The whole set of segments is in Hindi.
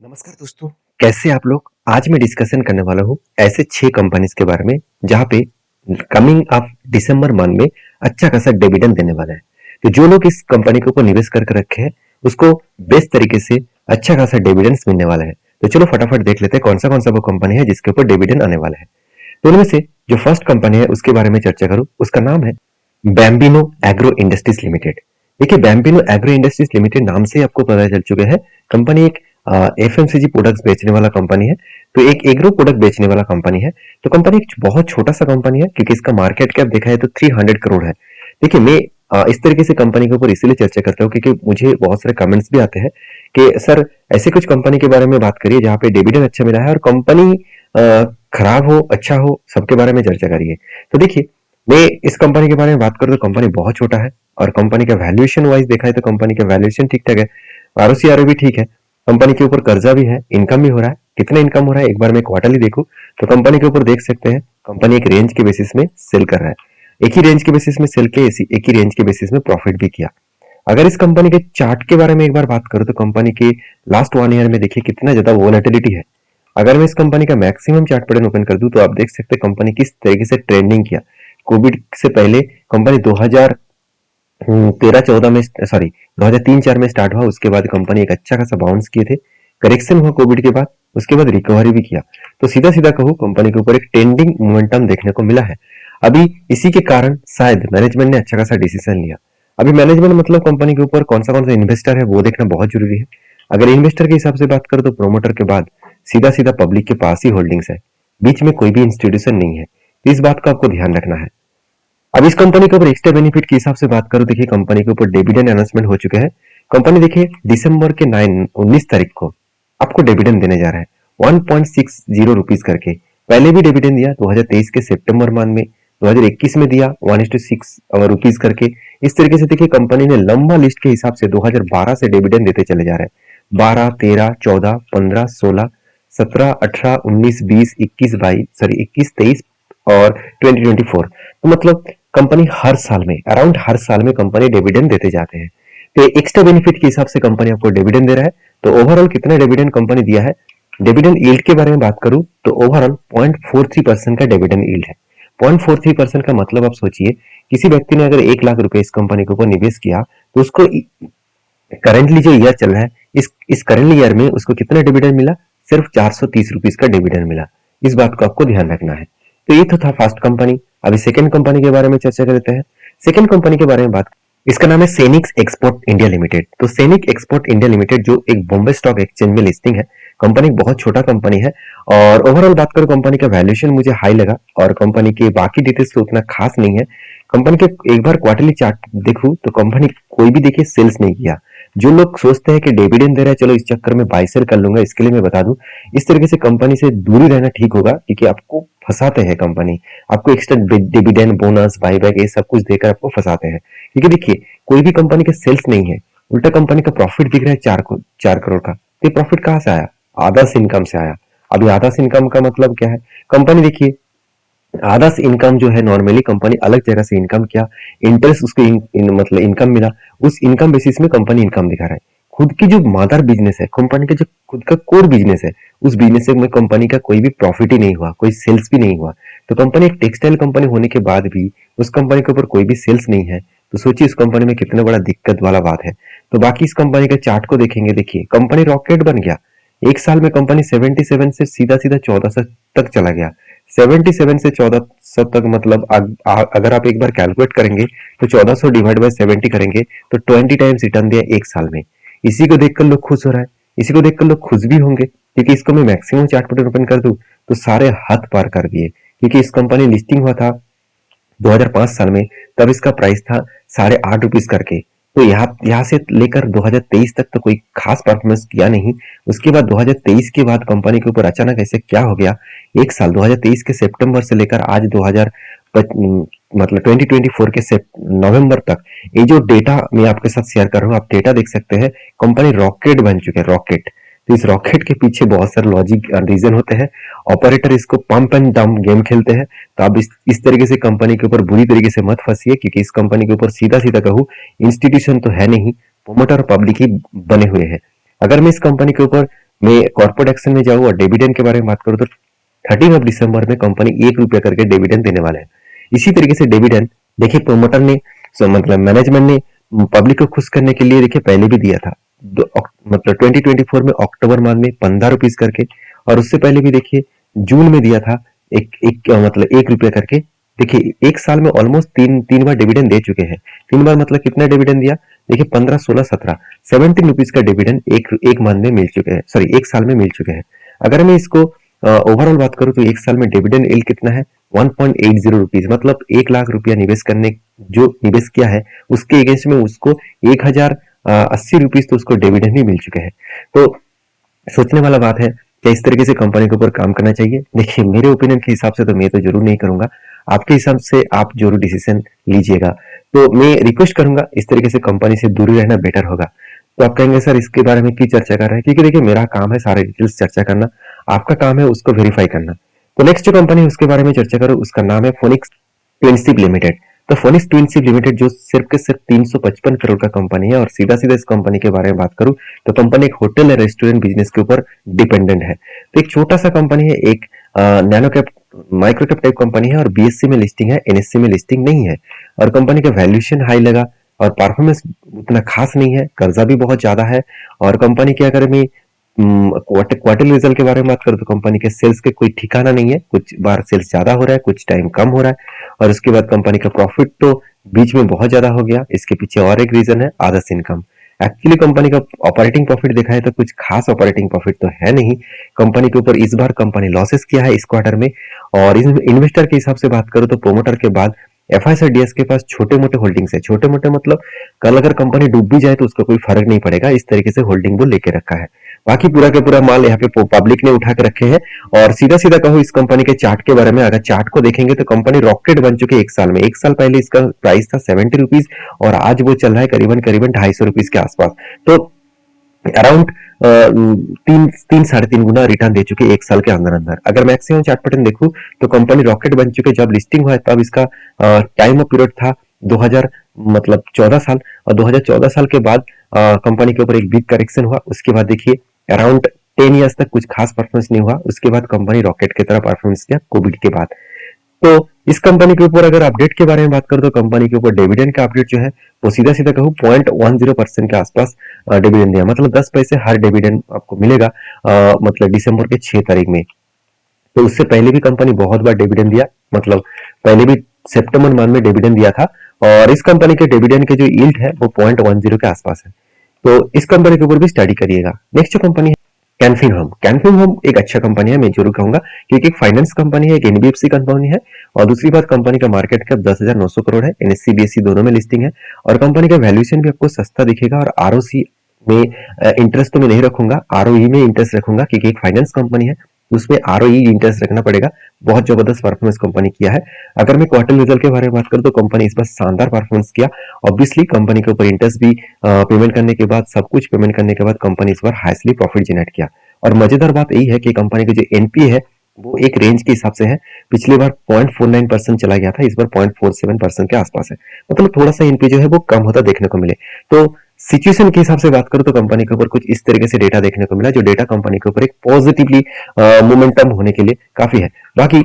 नमस्कार दोस्तों, कैसे आप लोग? आज मैं डिस्कशन करने वाला हूँ ऐसे 6 कंपनीज के बारे में जहाँ पे कमिंग अप दिसंबर मंथ में अच्छा खासा डिविडेंड देने वाला है। तो जो लोग इस कंपनी के ऊपर निवेश करके रखे हैं उसको बेस्ट तरीके से अच्छा खासा डिविडेंड्स मिलने वाला है। तो चलो फटाफट देख लेते हैं कौन सा वो कंपनी है जिसके ऊपर डिविडेंड आने वाला है। तो उनमें से जो फर्स्ट कंपनी है उसके बारे में चर्चा करूँ, उसका नाम है बैम्बिनो एग्रो इंडस्ट्रीज लिमिटेड। देखिए, बैम्बिनो एग्रो इंडस्ट्रीज लिमिटेड नाम से आपको पता चल चुका है कंपनी एक एफएमसीजी प्रोडक्ट्स बेचने वाला कंपनी है। तो एक एग्रो प्रोडक्ट बेचने वाला कंपनी है। तो कंपनी एक बहुत छोटा सा कंपनी है क्योंकि इसका मार्केट कैप देखा है तो 300 करोड़ है। देखिए, मैं इस तरीके से कंपनी के ऊपर इसीलिए चर्चा करता हूँ क्योंकि मुझे बहुत सारे कमेंट्स भी आते हैं कि सर ऐसे कुछ कंपनी के बारे में बात करिए जहाँ पे डिविडेंड अच्छा मिला है और कंपनी खराब हो अच्छा हो सबके बारे में चर्चा करिए। तो देखिए, मैं इस कंपनी के बारे में बात करूँ तो कंपनी बहुत छोटा है और कंपनी का वैल्यूएशन वाइज देखा है तो कंपनी का वैल्यूएशन ठीक ठाक है। आरओसीआरओ भी ठीक है। कंपनी के ऊपर कर्जा भी है, इनकम भी हो रहा है। कितना इनकम हो रहा है एक बार मैं क्वार्टरली देखूं तो कंपनी के ऊपर देख सकते हैं कंपनी एक रेंज के बेसिस में सेल कर रहा है। एक ही रेंज के बेसिस में सेल के एक ही रेंज के बेसिस में प्रॉफिट भी किया। अगर इस कंपनी के चार्ट के बारे में एक बार बात करूं तो कंपनी के लास्ट 1 ईयर में देखिए कितना ज्यादा वोलेटिलिटी है। अगर मैं इस कंपनी का मैक्सिमम चार्ट पैटर्न ओपन कर दूं तो आप देख सकते हैं कंपनी किस तरीके से ट्रेंडिंग किया। कोविड से पहले कंपनी 2013-14 में सॉरी 2003-4 में स्टार्ट हुआ। उसके बाद कंपनी एक अच्छा खासा बाउंस किए थे, करेक्शन हुआ कोविड के बाद, उसके बाद रिकवरी भी किया। तो सीधा सीधा कहूँ कंपनी के ऊपर एक ट्रेंडिंग मोमेंटम देखने को मिला है। अभी इसी के कारण शायद मैनेजमेंट ने अच्छा खासा डिसीजन लिया। अभी मैनेजमेंट मतलब कंपनी के ऊपर कौन सा इन्वेस्टर है वो देखना बहुत जरूरी है। अगर इन्वेस्टर के हिसाब से बात करो तो प्रोमोटर के बाद सीधा सीधा पब्लिक के पास ही होल्डिंग्स है, बीच में कोई भी इंस्टीट्यूशन नहीं है। इस बात का आपको ध्यान रखना है। अब इस कंपनी के ऊपर एक्स्ट्रा बेनिफिट के हिसाब से बात करूं, देखिए कंपनी के ऊपर डिविडेंड अनाउंसमेंट हो चुके हैं। कंपनी देखिए दिसंबर के 19 तारीख को आपको डिविडेंड देने जा रहा है 1.60 रुपीज करके। पहले भी डिविडेंड दिया 2023 के सितंबर मंथ में, 2021 में दिया 1:6 रुपीज करके। इस तरीके से देखिए कंपनी ने लंबा लिस्ट के हिसाब से 2012 से डिविडेंड देते चले जा रहे हैं। 12, 13, 14, 15, 16, 17, 18, 19, 20, 21, 22 सॉरी 21, 23 और 2024। तो मतलब कंपनी हर साल में अराउंड हर साल में कंपनी डिविडेंड देते जाते हैं। तो एक्स्ट्रा बेनिफिट के हिसाब से कंपनी आपको डिविडेंड दे रहा है। तो ओवरऑल कितना डिविडेंड कंपनी दिया है, डिविडेंड यील्ड के बारे में बात करूं तो ओवरऑल 0.43% का डिविडेंड यील्ड है। 0.43% का मतलब आप सोचिए, किसी व्यक्ति ने अगर 1 लाख रुपए इस कंपनी के ऊपर निवेश किया तो उसको करेंटली जो ईयर चल रहा है इस करेंट ईयर में उसको कितना डिविडेंड मिला, सिर्फ 430 रुपीज का डिविडेंड मिला। इस बात को आपको ध्यान रखना है। तो ये तो था फर्स्ट कंपनी। अभी सेकंड कंपनी के बारे में चर्चा करते हैं। सेकंड कंपनी के बारे में बात, इसका नाम है सैनिक एक्सपोर्ट इंडिया लिमिटेड। तो सैनिक एक्सपोर्ट इंडिया लिमिटेड जो एक बॉम्बे स्टॉक एक्सचेंज में लिस्टिंग है, कंपनी बहुत छोटा कंपनी है। और ओवरऑल बात करूं कंपनी का वैल्यूएशन मुझे हाई लगा और कंपनी के बाकी डिटेल्स तो उतना खास नहीं है। कंपनी के एक बार क्वार्टरली चार्ट देखूं तो कंपनी कोई भी देखिए सेल्स नहीं किया। जो लोग सोचते हैं कि डिविडेंड दे रहा है चलो इस चक्कर में बाय सेल कर लूंगा, इसके लिए मैं बता दूं इस तरीके से कंपनी से दूरी रहना ठीक होगा क्योंकि आपको फंसाते हैं कंपनी। आपको एक्स्ट्रा डिविडेंड बोनस बायबैक ये सब कुछ देकर आपको फंसाते हैं। क्योंकि देखिए कोई भी कंपनी के सेल्स नहीं है, उल्टा कंपनी का प्रॉफिट दिख रहा है 4 करोड़ का। तो ये प्रॉफिट कहाँ से आया? आदर्श इनकम से आया। अभी आदर्श इनकम का मतलब क्या है? कंपनी देखिए आदर्श इनकम जो है नॉर्मली कंपनी अलग जगह से इनकम किया, इंटरेस्ट उसको मतलब इनकम मिला, उस इनकम बेसिस में कंपनी इनकम दिखा रहा है। खुद की जो मदर बिजनेस है कंपनी का, जो खुद का कोर बिजनेस है, उस बिजनेस में कंपनी का कोई भी प्रॉफिट ही नहीं हुआ, कोई सेल्स भी नहीं हुआ। तो कंपनी एक टेक्सटाइल कंपनी होने के बाद भी उस कंपनी के ऊपर कोई भी सेल्स नहीं है, तो सोचिए इस कंपनी में कितना बड़ा दिक्कत वाला बात है। तो बाकी इस कंपनी के चार्ट को देखेंगे, देखिए कंपनी रॉकेट बन गया। एक साल में कंपनी 77 से सीधा सीधा 1400 तक चला गया। 77 से 1400 तक मतलब अगर आप एक बार कैलकुलेट करेंगे तो 1400 डिवाइड बाय 70 करेंगे तो 20 टाइम्स रिटर्न दिया एक साल में। इसी को देखकर लोग खुश हो रहा है, इसी को देखकर लोग खुश भी होंगे क्योंकि इसको मैं मैक्सिमम चार्ट पैटर्न ओपन कर दूं तो सारे हद पार कर दिए। क्योंकि इस कंपनी लिस्टिंग हुआ था 2005 साल में, तब इसका प्राइस था 8.5 रुपीज करके। तो यहाँ से लेकर 2023 तक तो कोई खास परफॉर्मेंस किया नहीं। उसके बाद 2023 के बाद कंपनी के ऊपर अचानक ऐसे क्या हो गया, एक साल 2023 के सितंबर से लेकर आज 2000 मतलब 2024 के नवंबर तक ये जो डेटा मैं आपके साथ शेयर कर रहा हूँ, आप डेटा देख सकते हैं। कंपनी रॉकेट बन चुके हैं, रॉकेट। तो इस रॉकेट के पीछे बहुत सारे लॉजिक रीजन होते हैं। ऑपरेटर इसको पंप एंड डंप गेम खेलते हैं। तो आप इस तरीके से कंपनी के ऊपर बुरी तरीके से मत फंसिए क्योंकि इस कंपनी के ऊपर सीधा सीधा कहूँ इंस्टीट्यूशन तो है नहीं, प्रोमोटर पब्लिक ही बने हुए हैं। अगर मैं इस कंपनी के ऊपर मैं कॉर्पोरेट एक्शन में जाऊँ और डिविडेंड के बारे में बात करूँ तो 13 दिसंबर में कंपनी ₹1 करके डिविडेंड देने वाला है। इसी तरीके से डिविडेंड देखिए प्रोमोटर ने मतलब मैनेजमेंट ने पब्लिक को खुश करने के लिए देखिए पहले भी दिया था। मतलब 2024 में अक्टूबर माह में ₹15 करके, और उससे पहले भी देखिए जून में दिया था एक एक मतलब ₹1 करके। देखिए एक साल में ऑलमोस्ट तीन तीन बार डिविडेंड दे चुके हैं। 3 बार मतलब कितना डिविडेंड दिया? देखिए 15, 16, 17 ₹17 का डिविडेंड एक मंथ में मिल चुके हैं, सॉरी एक साल में मिल चुके हैं। अगर मैं इसको ओवरऑल बात करूं तो एक साल में डिविडेंड यील्ड कितना है? ₹1.80, मतलब ₹1,00,000 निवेश करने जो निवेश किया है उसके अगेंस्ट में उसको ₹1,080 तो उसको डिविडेंड ही मिल चुके हैं। तो सोचने वाला बात है क्या इस तरीके से कंपनी के ऊपर काम करना चाहिए? देखिए मेरे ओपिनियन के हिसाब से तो मैं तो जरूर नहीं करूंगा। आपके हिसाब से आप जरूर डिसीजन लीजिएगा। तो मैं रिक्वेस्ट करूंगा इस तरीके से कंपनी से दूरी रहना बेटर होगा। तो आप कहेंगे सर इसके बारे में क्यों चर्चा कर रहे हैं? क्योंकि देखिए मेरा काम है सारे डिटेल्स चर्चा करना, आपका काम है उसको वेरीफाई करना। तो नेक्स्ट जो कंपनी है उसके बारे में चर्चा करो, उसका नाम है फोनिक्स ट्विनशिप लिमिटेड। तो फोनिक्स ट्विनशिप लिमिटेड जो सिर्फ के सिर्फ 355 करोड़ का कंपनी है, और सीधा सीधा इस कंपनी के बारे में बात करूं तो कंपनी एक होटल या रेस्टोरेंट बिजनेस के ऊपर डिपेंडेंट है। तो एक छोटा सा कंपनी है, एक nano cap micro cap type company है, और बीएससी में लिस्टिंग है, एनएससी में लिस्टिंग नहीं है। और कंपनी का वैल्यूएशन हाई लगा, और परफॉर्मेंस उतना खास नहीं है, कर्जा भी बहुत ज्यादा है। और कंपनी के अगर मैं क्वार्टरली रिजल्ट के बारे में बात करूं तो कंपनी के सेल्स के कोई ठिकाना नहीं है, कुछ बार सेल्स ज्यादा हो रहा है, कुछ टाइम कम हो रहा है। और उसके बाद कंपनी का प्रॉफिट तो बीच में बहुत ज्यादा हो गया। इसके पीछे और एक रीजन है आदर्श इनकम। एक्चुअली कंपनी का ऑपरेटिंग प्रॉफिट देखा है तो कुछ खास ऑपरेटिंग प्रॉफिट तो है नहीं। कंपनी के ऊपर इस बार कंपनी लॉसेस किया है इस क्वार्टर में। और इन्वेस्टर के हिसाब से बात करूं तो प्रोमोटर के बाद एफआईएस और डीएस के पास छोटे मोटे होल्डिंग्स है। छोटे मोटे मतलब कल अगर कंपनी डूब भी जाए तो उसका कोई फर्क नहीं पड़ेगा, इस तरीके से होल्डिंग वो लेके रखा है। बाकी पूरा का पूरा माल यहाँ पे पब्लिक ने उठा के रखे हैं। और सीधा सीधा कहो इस कंपनी के चार्ट के बारे में, अगर चार्ट को देखेंगे तो कंपनी रॉकेट बन चुकी है एक साल में। एक साल पहले इसका प्राइस था ₹70 और आज वो चल रहा है करीबन करीबन ₹250 के आसपास। तो अराउंड तीन तीन साढ़े तीन गुना रिटर्न दे चुके एक साल के अंदर अंदर। अगर मैक्सिमम चार्ट पैटर्न देखूं तो कंपनी रॉकेट बन चुके, जब लिस्टिंग हुआ तब इसका टाइम ऑफ पीरियड था 2000 मतलब 14 साल, और 2014 साल के बाद कंपनी के ऊपर एक बिग करेक्शन हुआ। उसके बाद देखिए अराउंड 10 ईयर्स तक कुछ खास परफॉर्मेंस नहीं हुआ। उसके बाद कंपनी रॉकेट की तरह परफॉर्मेंस किया कोविड के बाद। तो इस कंपनी के ऊपर अगर अपडेट के बारे में बात करूं तो कंपनी के ऊपर डिविडेंड का अपडेट जो है वो सीधा सीधा कहूँ 0.10% के आसपास डिविडेंड दिया, मतलब 10 पैसे हर डिविडेंड आपको मिलेगा मतलब दिसंबर के 6 तारीख में। तो उससे पहले भी कंपनी बहुत बार डिविडेंड दिया, मतलब पहले भी सितंबर माह में डिविडेंड दिया था। और इस कंपनी के डिविडेंड के जो यील्ड है वो 0.10 के आसपास है। तो इस कंपनी के ऊपर भी स्टडी करिएगा। नेक्स्ट जो कंपनी है कैनफिन होम। कैनफिन होम एक अच्छा कंपनी है, मैं जरूर कहूंगा, क्योंकि एक फाइनेंस कंपनी है, एक एनबीएफसी कंपनी है। और दूसरी बात कंपनी का मार्केट कैप 10,900 करोड़ है, एनएससी बीएससी दोनों में लिस्टिंग है। और कंपनी का वैल्यूएशन भी आपको सस्ता दिखेगा। और आरओसी में इंटरेस्ट तो मैं नहीं रखूंगा, आरओई में इंटरेस्ट रखूंगा, क्योंकि एक फाइनेंस कंपनी है उसमें आरओई इंटरेस्ट रखना पड़ेगा। बहुत जबरदस्त परफॉर्मेंस कंपनी किया है। अगर मैं क्वार्टर रिजल्ट के बारे में बात करूं तो कंपनी इस बार शानदार परफॉर्मेंस किया। ऑब्वियसली कंपनी के ऊपर इंटरेस्ट भी पेमेंट करने के बाद, सब कुछ पेमेंट करने के बाद कंपनी इस बार हाईएस्टली प्रॉफिट जनरेट किया। और मजेदार बात यही है कि कंपनी का जो एनपीए है वो एक रेंज के हिसाब से है। पिछली बार 0.49% चला गया था, इस बार 0.47% के आसपास है। मतलब थोड़ा सा एनपीए जो है वो कम होता देखने को मिले। तो सिचुएशन के हिसाब से बात करूं तो कंपनी के ऊपर कुछ इस तरीके से डेटा देखने को मिला, जो डेटा कंपनी के ऊपर एक पॉजिटिवली मोमेंटम होने के लिए काफी है। बाकी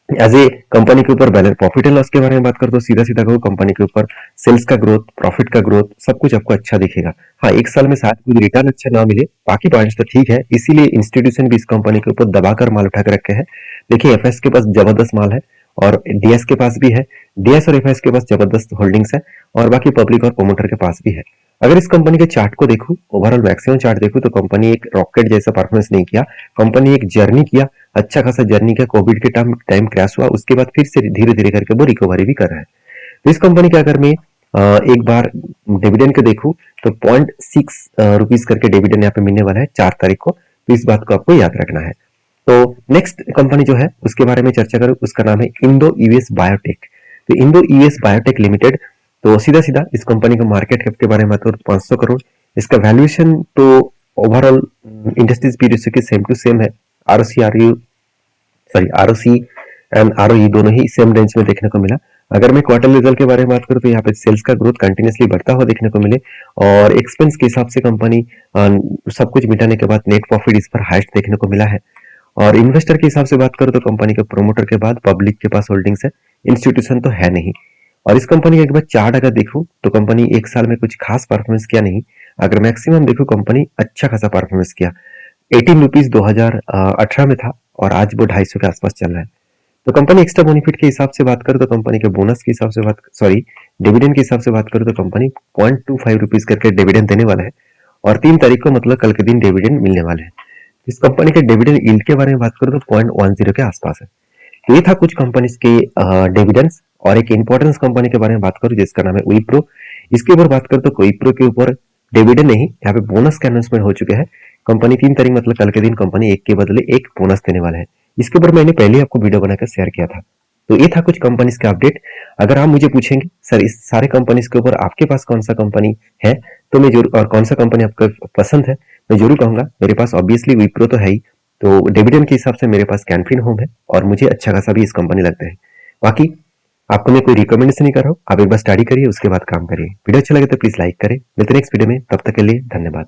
एज ए कंपनी के ऊपर बैलेंस प्रॉफिट एंड लॉस के बारे में बात करें तो सीधा सीधा कहूँ कंपनी के ऊपर सेल्स का ग्रोथ, प्रॉफिट का ग्रोथ, सब कुछ आपको अच्छा दिखेगा। हाँ, एक साल में शायद कुछ रिटर्न अच्छा ना मिले, बाकी पॉइंट्स तो ठीक है। इसीलिए इंस्टीट्यूशन भी इस कंपनी के ऊपर दबाकर माल उठा के रखे हैं। देखिए एफएस के पास जबरदस्त माल है, और डीएस के पास भी है। डीएस और एफएस के पास जबरदस्त होल्डिंग्स है, और बाकी पब्लिक और प्रोमोटर के पास भी है। अगर इस कंपनी के चार्ट को देखूं, ओवरऑल मैक्सिमम चार्ट देखूं, तो कंपनी एक रॉकेट जैसा परफॉर्मेंस नहीं किया। कंपनी एक जर्नी किया, अच्छा खासा जर्नी किया। कोविड के टाइम क्रैश हुआ, उसके बाद फिर से धीरे धीरे करके वो रिकवरी भी कर रहा है। तो इस कंपनी के अगर मैं एक बार डिविडेंड को देखूं तो 0.6 रुपीज करके डिविडेंड यहाँ पे मिलने वाला है 4 तारीख को। तो इस बात को आपको याद रखना है। तो नेक्स्ट कंपनी जो है उसके बारे में चर्चा करूं, उसका नाम है इंडो यूएस बायोटेक। तो इंडो यूएस बायोटेक लिमिटेड, तो सीधा सीधा इस कंपनी का मार्केट कैप के बारे में बात करूं 500 करोड़। इसका वैल्यूएशन तो ओवरऑल इंडस्ट्रीज पीरियड के सेम टू सेम है। ROC RU sorry ROC and ROE दोनों ही सेम रेंज में देखने को मिला। अगर मैं क्वार्टर रिजल्ट के बारे में बात करूँ तो यहाँ पे सेल्स का ग्रोथ कंटिन्यूअसली बढ़ता हुआ देखने को मिले और एक्सपेंस के हिसाब से कंपनी सब कुछ मिटाने के बाद नेट प्रॉफिट इस पर हाईएस्ट देखने को मिला है। और इन्वेस्टर के हिसाब से बात करूँ तो कंपनी के प्रोमोटर के बाद पब्लिक के पास होल्डिंग्स है, इंस्टीट्यूशन तो है नहीं। और इस कंपनी का एक बार चार्ट अगर देखूं तो कंपनी एक साल में कुछ खास परफॉर्मेंस किया नहीं। अगर मैक्सिमम देखूं कंपनी अच्छा खासा परफॉर्मेंस किया। 18 रुपीज 2018 में था और आज वो 250 के आसपास चल रहा है। तो कंपनी एक्स्ट्रा बेनिफिट के हिसाब से बात करूं तो कंपनी के बोनस के हिसाब से बात सॉरी डिविडेंड के हिसाब से बात करूं तो कंपनी 0.25 रुपीज करके डिविडेंड देने वाला है और 3 तारीख को मतलब कल के दिन डिविडेंड मिलने वाले हैं। इस कंपनी के डिविडेंड यील्ड के बारे में बात करूं तो 0.10 के आसपास है। तो ये था कुछ कंपनीज के डिविडेंड्स। और एक इंपॉर्टेंस कंपनी के बारे में बात करूं जिसका नाम है विप्रो। इसके ऊपर बात करूं तो विप्रो के ऊपर डिविडेंड नहीं, यहाँ पे बोनस का अनाउंसमेंट हो चुके हैं। कंपनी 3 तारीख मतलब कल के दिन कंपनी एक के बदले एक बोनस देने वाला है। इसके ऊपर मैंने पहले आपको वीडियो बनाकर शेयर किया था। तो ये था कुछ कंपनीज का अपडेट। अगर आप मुझे पूछेंगे सर इस सारे कंपनीज के ऊपर आपके पास कौन सा कंपनी है तो मैं जरूर, और कौन सा कंपनी आपको पसंद है, मैं जरूर कहूंगा मेरे पास ऑब्वियसली विप्रो तो है ही। तो डिविडेंड के हिसाब से मेरे पास कैनफिन होम है और मुझे अच्छा खासा भी इस कंपनी लगता है। बाकी आपको मैं कोई रिकमेंडेशन नहीं कर रहा हूँ, आप एक बार स्टडी करिए उसके बाद काम करिए। वीडियो अच्छा लगे तो प्लीज लाइक करें। मिलते हैं नेक्स्ट वीडियो में, तब तक के लिए धन्यवाद।